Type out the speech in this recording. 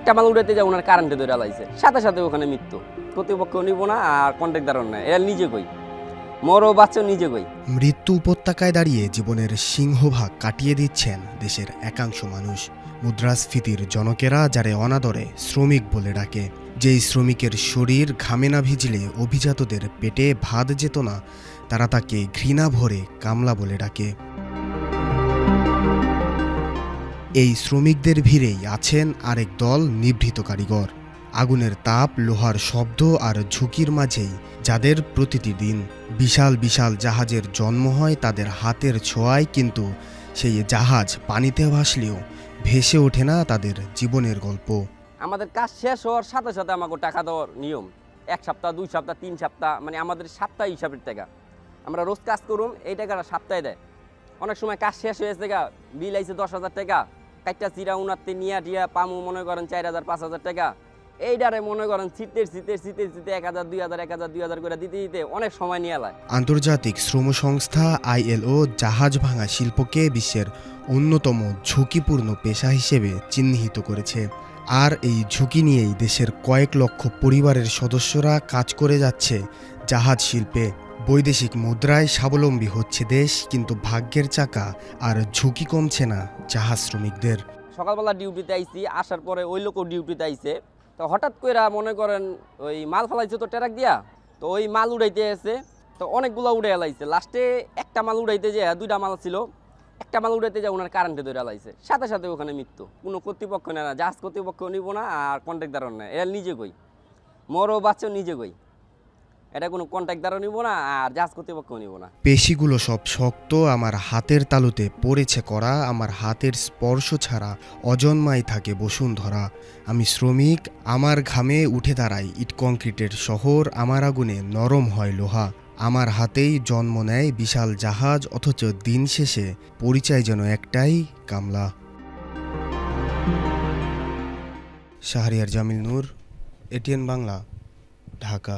একটা মাল উড়াইতে যায় ওনার কারেন্টে ধরে লাইছে, সাথে সাথে ওখানে মৃত্যু। কর্তৃপক্ষ নিব না আর কন্ট্রাক্টরও নেয়, এরা নিজে কই মরো বাচ্চা নিজে কই। মৃত্যু উপত্যকায় দাঁড়িয়ে জীবনের সিংহভাগ কাটিয়ে দিচ্ছেন দেশের একাংশ মানুষ। মুদ্রাস্ফীতির জনকেরা যারে অনাদরে শ্রমিক বলে ডাকে, যেই শ্রমিকের শরীর ঘামে না ভিজলে অভিজাতদের পেটে ভাত যেত না, তারা তাকে ঘৃণা ভরে কামলা বলে ডাকে। এই শ্রমিকদের ভিড়েই আছেন আরেক দল নিভৃত কারিগর। আগুনের তাপ, লোহার শব্দ আর ঝুঁকির মাঝেই যাদের প্রতিটি দিন বিশাল বিশাল জাহাজের জন্ম হয় তাদের হাতের ছোঁয়ায়, কিন্তু সেই জাহাজ পানিতে ভাসলেও ভেসে ওঠে না তাদের জীবনের গল্প। আমাদের কাজ শেষ হওয়ার সাথে সাথে আমাকে টাকা দেওয়ার নিয়ম, 1 সপ্তাহ 2 সপ্তাহ 3 সপ্তাহ, মানে আমাদের সপ্তাহ হিসাবের টাকা। আমরা রোজ কাজ করুম, এই টাকাটা সপ্তাহে দেয়। অনেক সময় কাজ শেষ হয়েছে টাকা, বিল আইছে 10,000 টাকা, কাইটা চিরা উনাতে নিয়া টিয়া পামু মনে করেন 4,000 5,000 টাকা। এইটারে মনে করেন শীতে 1,000 2,000 1,000 2,000 করে দিতে দিতে অনেক সময় নিয়ে লায়। আন্তর্জাতিক শ্রম সংস্থা ILO জাহাজ ভাঙা শিল্পকে বিশ্বের অন্যতম ঝুঁকিপূর্ণ পেশা হিসেবে চিহ্নিত করেছে। আর এই ঝুঁকি নিয়েই দেশের কয়েক লক্ষ পরিবারের সদস্যরা কাজ করে যাচ্ছে জাহাজ শিল্পে। বৈদেশিক মুদ্রায় স্বাবলম্বী হচ্ছে দেশ, কিন্তু ভাগ্যের চাকা আর ঝুঁকি কমছে না জাহাজ শ্রমিকদের। সকালবেলা ডিউটিতে আইছি, আসার পরে ওই লোকও ডিউটিতে আইছে, তো হঠাৎ করে মনে করেন ওই মাল ফেলাইছে তো ট্রাক দিয়া, তো ওই মাল উড়াইতে এসে তো অনেকগুলো উড়ে এলাইছে। লাস্টে একটা মাল উড়াইতে যায়, 2টা মাল ছিল, একটা মাল উড়াইতে যায় ওনার কারেন্টে ধরে এলাইছে, সাথে সাথে ওখানে মৃত্যু। কোনো কর্তৃপক্ষ নেয় না, জাহাজ কর্তৃপক্ষ নিব না আর কন্ট্রাক্টরও নেয়, এরা নিজে কই মরো বাচ্চা নিজে কই। এটা কোনো কন্ট্রাক্টরও নিব না আর জাহাজ কর্তৃপক্ষও নিব না। পেশিগুলো সব শক্ত, আমার হাতের তালুতে পড়েছে করা, আমার হাতের স্পর্শ ছাড়া অজন্মাই থাকে বসুন্ধরা। আমি শ্রমিক, আমার ঘামে উঠে দাঁড়ায় ইট কংক্রিটের শহর, আমার আগুনে নরম হয় লোহা। আমার হাতেই জন্ম নেয় বিশাল জাহাজ, অথচ দিন শেষে পরিচয় যেন একটাই, কামলা। শাহরিয়ার জামিল নূর, ATN বাংলা, ঢাকা।